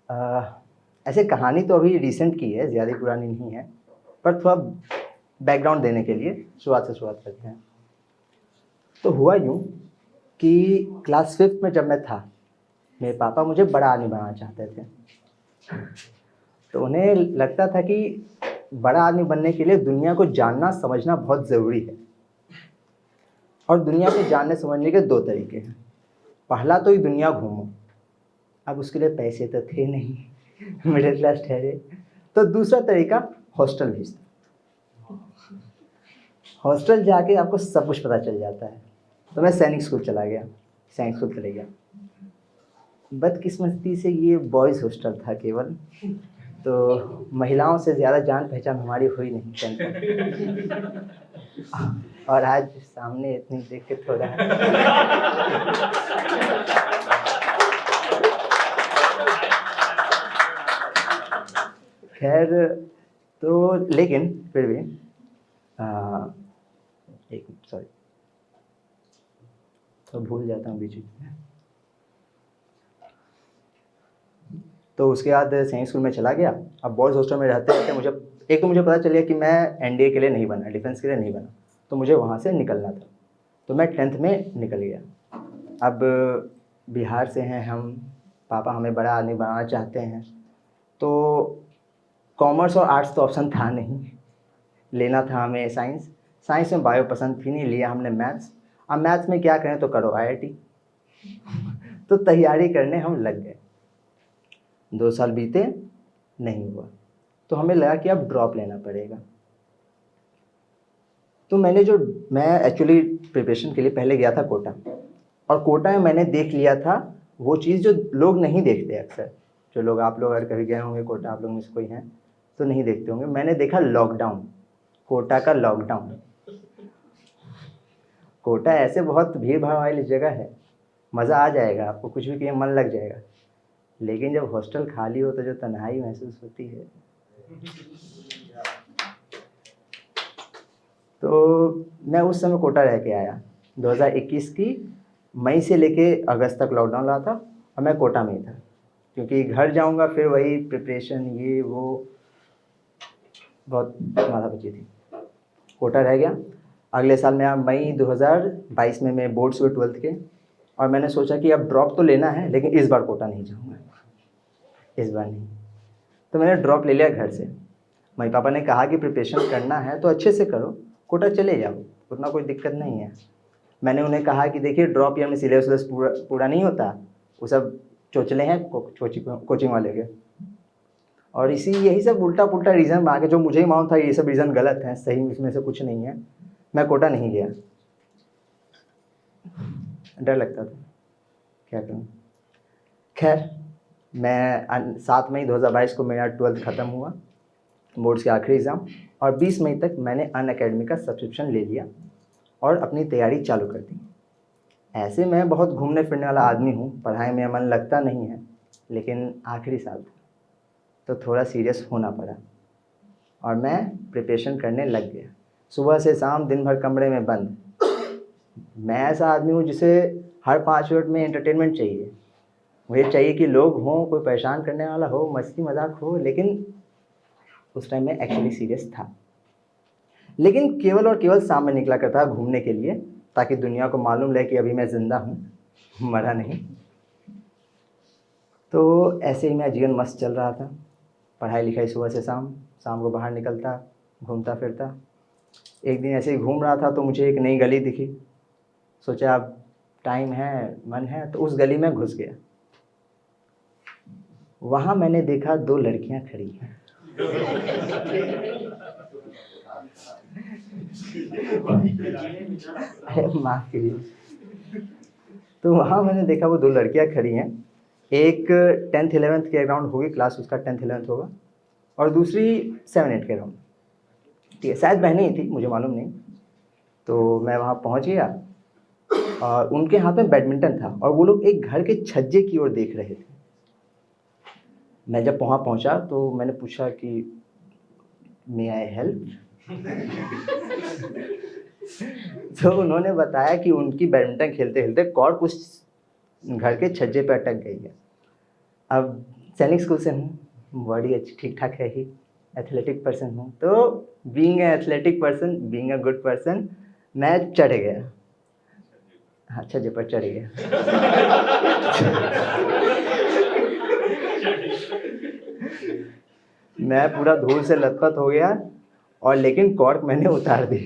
ऐसे कहानी तो अभी रिसेंट की है, ज़्यादा पुरानी नहीं है, पर थोड़ा बैकग्राउंड देने के लिए शुरुआत करते हैं। तो हुआ यूँ कि क्लास 5th में जब मैं था, मेरे पापा मुझे बड़ा आदमी बनाना चाहते थे। तो उन्हें लगता था कि बड़ा आदमी बनने के लिए दुनिया को जानना समझना बहुत ज़रूरी है। और दुनिया को जानने समझने के 2 तरीके हैं। पहला तो ये दुनिया घूमो, अब उसके लिए पैसे तो थे नहीं, मिडिल क्लास ठहरे। तो दूसरा तरीका हॉस्टल भेजना। हॉस्टल जाके आपको सब कुछ पता चल जाता है। तो मैं सैनिक स्कूल चला गया, सैनिक स्कूल चले गया। बदकिस्मती से ये बॉयज़ हॉस्टल था केवल, तो महिलाओं से ज़्यादा जान पहचान हमारी हुई नहीं 10th में। और आज सामने इतनी देख के थोड़ा खैर, तो लेकिन फिर भी एक सॉरी, तो भूल जाता हूँ बीच में। तो उसके बाद सैनिक स्कूल में चला गया। अब बॉयज़ हॉस्टल में रहते रहते मुझे पता चल गया कि मैं एनडीए के लिए नहीं बना, डिफेंस के लिए नहीं बना, तो मुझे वहाँ से निकलना था। तो मैं 10th में निकल गया। अब बिहार से हैं हम, पापा हमें बड़ा आदमी बनाना चाहते हैं, तो कॉमर्स और आर्ट्स तो ऑप्शन था नहीं, लेना था हमें साइंस। साइंस में बायो पसंद थी नहीं, लिया हमने मैथ्स। अब मैथ्स में क्या करें, तो करो आईआईटी। तो तैयारी करने हम लग गए। 2 साल बीते, नहीं हुआ, तो हमें लगा कि अब ड्रॉप लेना पड़ेगा। तो मैं एक्चुअली प्रिपरेशन के लिए पहले गया था कोटा, और कोटा में मैंने देख लिया था वो चीज़ जो लोग नहीं देखते अक्सर। जो लोग, आप लोग अगर कभी गए होंगे कोटा, आप लोग में से कोई हैं तो नहीं देखते होंगे। मैंने देखा लॉकडाउन, कोटा का लॉकडाउन। कोटा ऐसे बहुत भीड़ भाड़ वाली जगह है, मज़ा आ जाएगा आपको, कुछ भी किए मन लग जाएगा। लेकिन जब हॉस्टल खाली हो तो जो तन्हाई महसूस होती है। तो मैं उस समय कोटा रह के आया। 2021 की मई से लेके अगस्त तक लॉकडाउन रहा था, और मैं कोटा में ही था, क्योंकि घर जाऊंगा फिर वही प्रिपरेशन, ये वो, बहुत माथापच्ची थी। कोटा रह गया। अगले साल में मई 2022 में मैं बोर्ड्स हुए 12th के, और मैंने सोचा कि अब ड्रॉप तो लेना है, लेकिन इस बार कोटा नहीं जाऊँगा, इस बार नहीं। तो मैंने ड्रॉप ले लिया घर से। मम्मी पापा ने कहा कि प्रिपरेशन करना है तो अच्छे से करो, कोटा चले जाओ, उतना कोई दिक्कत नहीं है। मैंने उन्हें कहा कि देखिए, ड्रॉप या में सिलेबस पूरा नहीं होता, वो सब चोचले हैं कोचिंग वाले के। और यही सब उल्टा पुल्टा रीज़न बना के, जो मुझे ही मालूम था ये सब रीज़न गलत हैं, सही इसमें से कुछ नहीं है, मैं कोटा नहीं गया। डर लगता था, क्या करूँ। खैर, मैं 7 मई 2022 को मेरा 12th ख़त्म हुआ, बोर्ड्स के आखिरी एग्ज़ाम, और 20 मई तक मैंने अनअकैडमी का सब्सक्रिप्शन ले लिया और अपनी तैयारी चालू कर दी। ऐसे मैं बहुत घूमने फिरने वाला आदमी हूँ, पढ़ाई में मन लगता नहीं है, लेकिन आखिरी साल था तो थोड़ा सीरियस होना पड़ा, और मैं प्रिपरेशन करने लग गया। सुबह से शाम दिन भर कमरे में बंद। मैं ऐसा आदमी हूँ जिसे हर 5 मिनट में एंटरटेनमेंट चाहिए। मुझे चाहिए कि लोग हों, कोई परेशान करने वाला हो, मस्ती मजाक हो, लेकिन उस टाइम में एक्चुअली सीरियस था। लेकिन केवल और केवल शाम में निकला करता घूमने के लिए, ताकि दुनिया को मालूम रहे कि अभी मैं ज़िंदा हूँ, मरा नहीं। तो ऐसे ही मेरा जीवन मस्त चल रहा था, पढ़ाई लिखाई सुबह से शाम, शाम को बाहर निकलता, घूमता फिरता। एक दिन ऐसे ही घूम रहा था तो मुझे एक नई गली दिखी। सोचा अब टाइम है, मन है, तो उस गली में घुस गया। वहाँ मैंने देखा 2 लड़कियाँ खड़ी हैं। माफ कीजिए। तो वहाँ मैंने देखा वो 2 लड़कियाँ खड़ी हैं। एक 10th 11th के अराउंड होगी क्लास, उसका 10th 11th होगा, और दूसरी 7 8 के अराउंड, ठीक है, शायद बहनें ही थी, मुझे मालूम नहीं। तो मैं वहाँ पहुँच गया, और उनके हाथ में बैडमिंटन था, और वो लोग एक घर के छज्जे की ओर देख रहे थे। मैं जब वहाँ पहुँचा तो मैंने पूछा कि मे आई हेल्प। तो उन्होंने बताया कि उनकी बैडमिंटन खेलते खेलते कॉर्क उस घर के छज्जे पर अटक गई है। अब सैनिक स्कूल से हूँ, बॉडी अच्छी ठीक ठाक है ही, एथलेटिक पर्सन हूँ। तो being a athletic person, being a good person, मैं चढ़ गया। हाँ, छज्जे पर चढ़ गया। मैं पूरा धूल से लथपथ हो गया, और लेकिन कॉर्क मैंने उतार दी।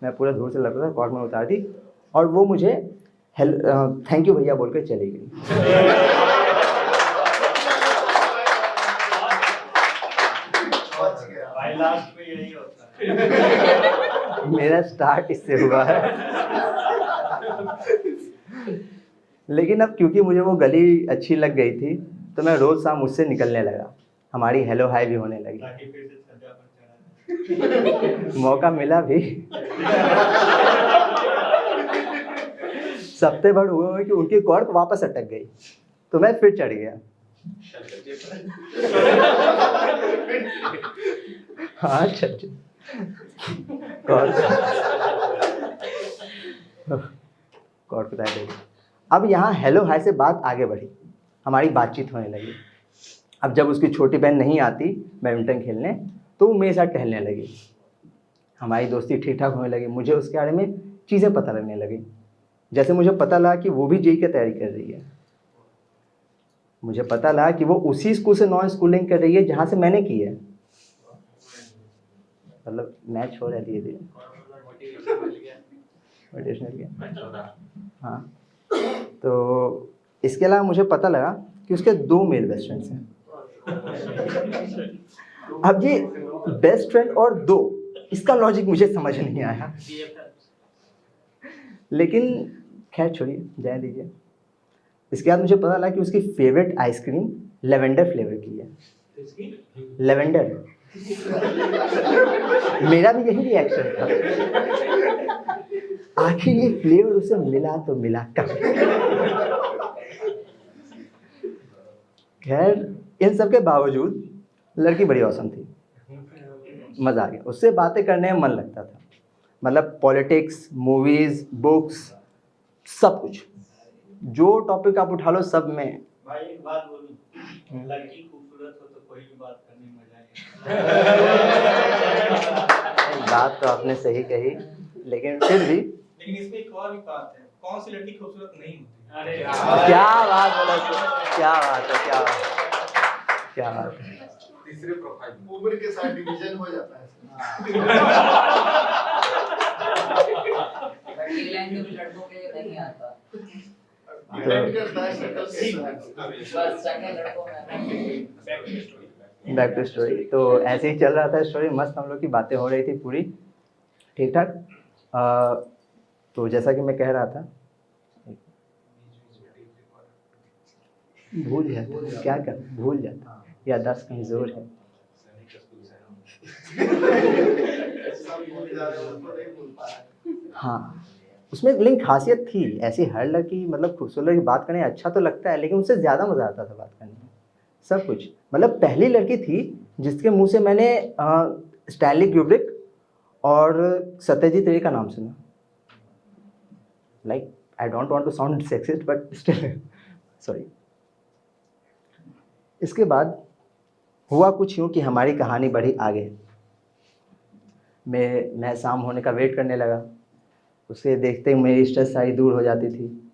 मैं पूरा धूल से लथपथ था, कॉर्क मैंने उतार दी, और वो मुझे थैंक यू भैया बोल के चली गई। लास्ट में यही होता है। मेरा स्टार्ट इससे हुआ है। लेकिन अब क्योंकि मुझे वो गली अच्छी लग गई थी, तो मैं रोज शाम उससे निकलने लगा। हमारी हेलो हाय भी होने लगी। मौका मिला भी। सप्ते भर हुए कि उनकी कॉर्क वापस अटक गई, तो मैं फिर चढ़ गया। हाँ, छज्जे कॉर्क उतार गई। अब यहाँ हेलो हाय से बात आगे बढ़ी, हमारी बातचीत होने लगी। अब जब उसकी छोटी बहन नहीं आती बैडमिंटन खेलने, तो वो मेरे साथ टहलने लगी। हमारी दोस्ती ठीक ठाक होने लगी। मुझे उसके बारे में चीज़ें पता लगने लगी। जैसे मुझे पता लगा कि वो भी जेईई की तैयारी कर रही है। मुझे पता लगा कि वो उसी स्कूल से नॉन स्कूलिंग कर रही है जहाँ से मैंने की है। मतलब मैच हो रहा है धीरे धीरे, मोटिवेशनल गया। हाँ, तो इसके अलावा मुझे पता लगा कि उसके 2 मेल बेस्ट फ्रेंड्स हैं। अब ये बेस्ट फ्रेंड और 2, इसका लॉजिक मुझे समझ नहीं आया, लेकिन खैर छोड़िए, जाने दीजिए। इसके बाद मुझे पता लगा कि उसकी फेवरेट आइसक्रीम लेवेंडर फ्लेवर की है। लेवेंडर। मेरा भी यही रिएक्शन था, आखिर ये फ्लेवर उसे मिला तो मिला कब। खैर, इन सब के बावजूद लड़की बड़ी औसम थी, मज़ा आ गया। उससे बातें करने में मन लगता था। मतलब पॉलिटिक्स, मूवीज़, बुक्स, सब कुछ, जो टॉपिक आप उठा लो सब में। भाई एक बात बोलूं, लड़की खूबसूरत हो तो कोई भी बात करने में मजा आएगा। बात तो आपने सही कही, लेकिन फिर भी। लेकिन इसमें एक और भी बात है, कौन सी लड़की खूबसूरत नहीं होती? अरे क्या बात बोला, क्या बात है, क्या बात है, क्या बात है। तीसरे प्रोफाइल उम्र के साथ डिवीजन हो जाता है। लैंग्वेज भी लड़कों के लिए नहीं आता, डिपेंड करता है शक्ल के साथ। बस शक्ल लड़कों में। Back to story. तो ऐसे ही चल रहा था स्टोरी, मस्त हम लोग की बातें हो रही थी पूरी ठीक ठाक। तो जैसा कि मैं कह रहा था, भूल जाता, क्या कर भूल जाता, याददाश्त कमजोर है। हाँ, उसमें लेकिन खासियत थी ऐसी, हर लड़की मतलब खूबसूरत की बात करने अच्छा तो लगता है, लेकिन उससे ज़्यादा मज़ा आता था बात करने में, सब कुछ। मतलब पहली लड़की थी जिसके मुंह से मैंने स्टैनली क्यूब्रिक और सत्यजीत रे का नाम सुना। Like, I don't want to sound sexist but still sorry. इसके बाद हुआ कुछ यूँ कि हमारी कहानी बढ़ी आगे। मैं शाम होने का वेट करने लगा, उसे देखते ही मेरी स्ट्रेस सारी दूर हो जाती थी,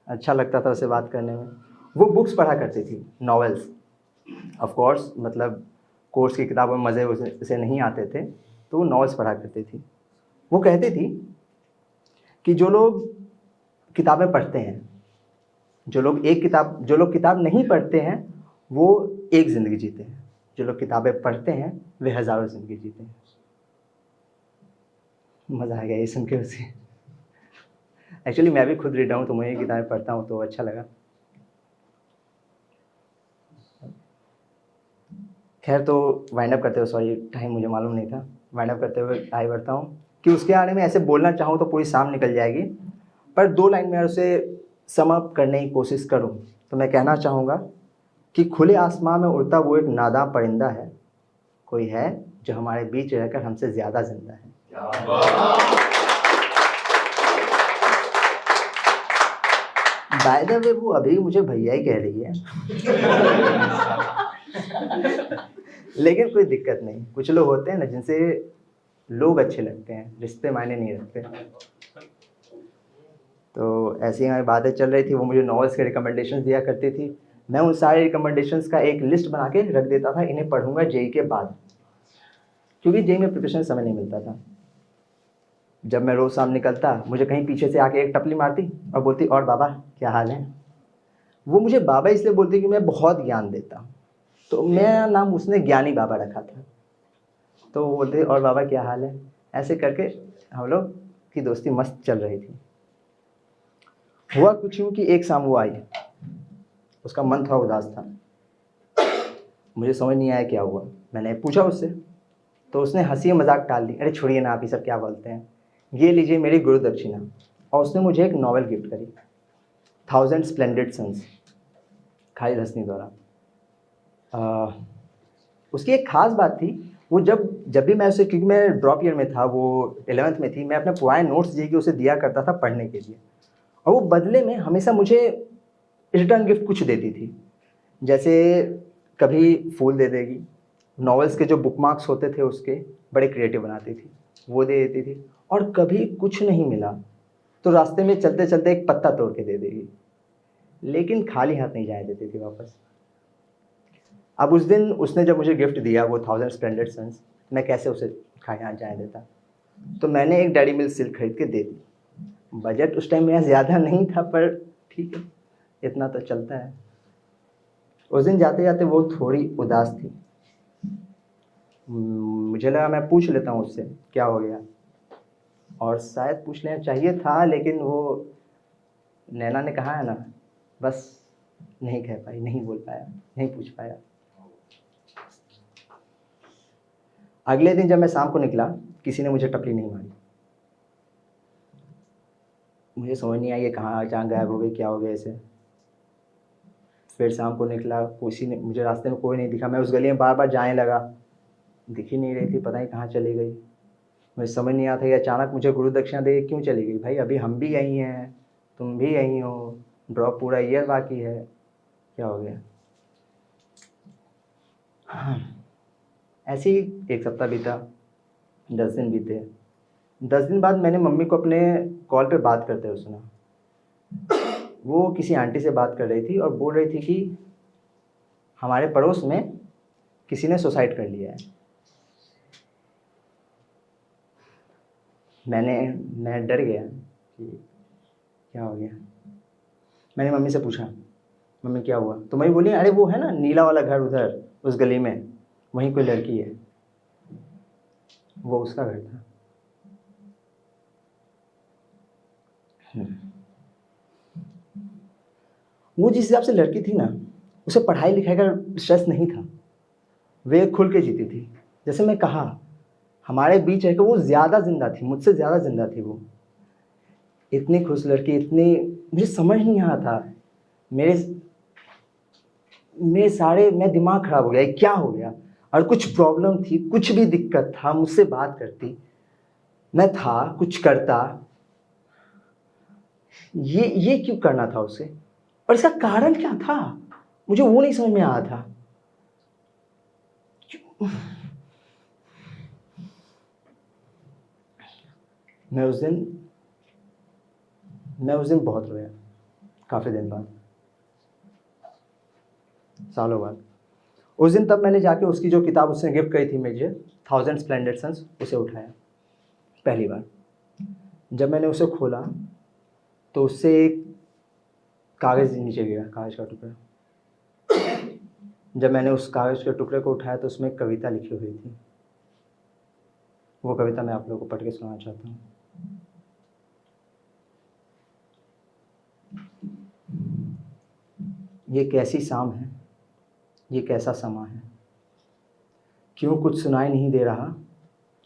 अच्छा लगता था उससे बात करने में। वो बुक्स पढ़ा करती थी, नॉवेल्स। ऑफ कोर्स मतलब कोर्स की किताबों में मज़े उसे नहीं आते थे, तो वो नॉवेल्स पढ़ा करती थी। वो कहती थी कि जो लोग किताबें पढ़ते हैं, जो लोग किताब नहीं पढ़ते हैं वो एक ज़िंदगी जीते हैं, जो लोग किताबें पढ़ते हैं वे हज़ारों ज़िंदगी जीते हैं। मज़ा आ गया ये सुन के उसे। एक्चुअली मैं भी खुद रीडर हूँ, तो मैं किताबें पढ़ता हूँ, तो अच्छा लगा। खैर, तो वाइंड अप करते हुए, सॉरी टाइम मुझे मालूम नहीं था, वाइंड अप करते हुए आगे बढ़ता हूँ कि उसके बारे में ऐसे बोलना चाहूँ तो पूरी शाम निकल जाएगी, पर 2 लाइन में उसे सम अप करने की कोशिश करूँ तो मैं कहना चाहूँगा कि खुले आसमां में उड़ता वो एक नादां परिंदा है, कोई है जो हमारे बीच रहकर हमसे ज़्यादा जिंदा है। बाय द वे वो अभी मुझे भैया ही कह रही है। लेकिन कोई दिक्कत नहीं, कुछ लोग होते हैं ना जिनसे लोग अच्छे लगते हैं, रिश्ते मायने नहीं रखते। तो ऐसी हमारी बातें चल रही थी, वो मुझे नॉवेल्स के रिकमेंडेशंस दिया करती थी। मैं उन सारे रिकमेंडेशंस का एक लिस्ट बना के रख देता था, इन्हें पढ़ूंगा जेई के बाद, क्योंकि जेई में प्रिपरेशन समय नहीं मिलता था। जब मैं रोज़ शाम निकलता, मुझे कहीं पीछे से आके एक टपली मारती और बोलती, और बाबा क्या हाल है। वो मुझे बाबा इसलिए बोलती कि मैं बहुत ज्ञान देता, तो मेरा नाम उसने ज्ञानी बाबा रखा था। तो वो बोलते, और बाबा क्या हाल है। ऐसे करके हम लोग की दोस्ती मस्त चल रही थी। हुआ कुछ यूँ कि एक शाम वो आई, उसका मन थोड़ा उदास था। मुझे समझ नहीं आया क्या हुआ। मैंने पूछा उससे, तो उसने हंसी मजाक टाल दी, अरे छोड़िए ना, आप ये सब क्या बोलते हैं, ये लीजिए मेरी गुरु दक्षिणा। और उसने मुझे एक नॉवेल गिफ्ट करी, 1000 स्प्लेंडेड सन्स, खालिद हसनी द्वारा। उसकी एक ख़ास बात थी, वो जब भी मैं उसे, क्योंकि मैं ड्रॉप ईयर में था, वो 11th में थी, मैं अपने पुराने नोट्स जी उसे दिया करता था पढ़ने के लिए, और वो बदले में हमेशा मुझे रिटर्न गिफ्ट कुछ देती थी। जैसे कभी फूल दे देगी, नॉवेल्स के जो बुकमार्क्स होते थे उसके बड़े क्रिएटिव बनाती थी, वो दे देती थी। और कभी कुछ नहीं मिला तो रास्ते में चलते चलते एक पत्ता तोड़ के दे देगी, लेकिन खाली हाथ नहीं जाने देती थी वापस। अब उस दिन उसने जब मुझे गिफ्ट दिया वो 1000 स्प्लेंडेड सन्स, मैं कैसे उसे खाली हाथ जाने देता। तो मैंने एक डेयरी मिल्क सिल्क खरीद के दे दी। बजट उस टाइम मेरा ज़्यादा नहीं था, पर ठीक है, इतना तो चलता है। उस दिन जाते जाते वो थोड़ी उदास थी। मुझे लगा मैं पूछ लेता हूँ उससे क्या हो गया, और शायद पूछ लेना चाहिए था, लेकिन वो नैना ने कहा है ना, बस नहीं कह पाई, नहीं बोल पाया, नहीं पूछ पाया। अगले दिन जब मैं शाम को निकला, किसी ने मुझे टपली नहीं मारी। मुझे समझ नहीं आई ये कहाँ अचानक गायब हो गई, क्या हो गया इसे। फिर शाम को निकला, किसी ने, मुझे रास्ते में कोई नहीं दिखा। मैं उस गली में बार बार जाने लगा, दिख ही नहीं रही थी, पता नहीं कहाँ चली गई। मुझे समझ नहीं आता ये अचानक मुझे गुरु दक्षिणा दे क्यों चली गई। भाई अभी हम भी यहीं हैं, तुम भी यहीं हो, ड्रॉप पूरा ईयर बाकी है, क्या हो गया। हाँ, ऐसे ही एक सप्ताह बीता, 10 दिन बीते। 10 दिन बाद मैंने मम्मी को अपने कॉल पे बात करते हुए सुना। वो किसी आंटी से बात कर रही थी और बोल रही थी कि हमारे पड़ोस में किसी ने सुसाइड कर लिया है। मैं डर गया कि क्या हो गया। मैंने मम्मी से पूछा, मम्मी क्या हुआ। तो मम्मी बोली, अरे वो है ना नीला वाला घर उधर उस गली में, वहीं कोई लड़की है, वो उसका घर था। वो जिस हिसाब से लड़की थी ना, उसे पढ़ाई लिखाई का स्ट्रेस नहीं था, वे खुल के जीती थी। जैसे मैं कहा, हमारे बीच है कि वो ज़्यादा जिंदा थी, मुझसे ज़्यादा जिंदा थी। वो इतनी खुश लड़की, इतनी, मुझे समझ नहीं आ रहा था, मैं दिमाग खराब हो गया, क्या हो गया। और कुछ प्रॉब्लम थी, कुछ भी दिक्कत था, मुझसे बात करती, मैं था कुछ करता, ये क्यों करना था उसे, और इसका कारण क्या था, मुझे वो नहीं समझ में आ रहा था। मैं उस दिन बहुत रोया, काफ़ी दिन बाद, सालों बाद। उस दिन तब मैंने जाके उसकी जो किताब उसने गिफ्ट करी थी मुझे, 1000 स्प्लेंडेड सन्स, उसे उठाया पहली बार। जब मैंने उसे खोला तो उससे एक कागज़ नीचे गिरा, कागज़ का टुकड़ा। जब मैंने उस कागज़ के टुकड़े को उठाया तो उसमें एक कविता लिखी हुई थी। वो कविता मैं आप लोगों को पढ़ के सुनाना चाहता हूँ। ये कैसी शाम है, ये कैसा समा है, क्यों कुछ सुनाई नहीं दे रहा,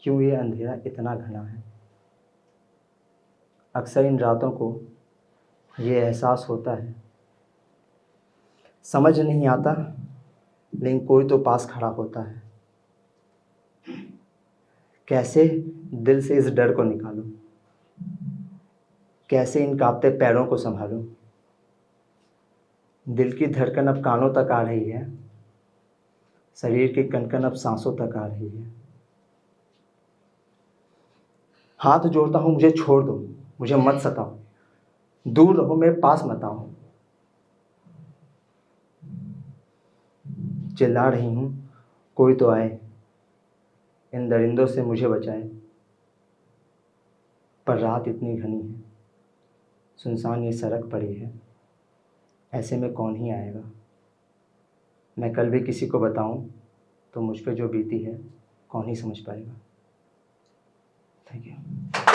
क्यों ये अंधेरा इतना घना है। अक्सर इन रातों को ये एहसास होता है, समझ नहीं आता लेकिन कोई तो पास खड़ा होता है। कैसे दिल से इस डर को निकालूं, कैसे इन कांपते पैरों को संभालूं। दिल की धड़कन अब कानों तक आ रही है, शरीर की कनकन अब सांसों तक आ रही है। हाथ जोड़ता हूँ, मुझे छोड़ दो, मुझे मत सताओ, दूर रहो, मेरे पास मत आओ। चिल्ला रही हूँ, कोई तो आए, इन दरिंदों से मुझे बचाए। पर रात इतनी घनी है, सुनसान ये सड़क पड़ी है, ऐसे में कौन ही आएगा। मैं कल भी किसी को बताऊं तो मुझ पे जो बीती है कौन ही समझ पाएगा। Thank you.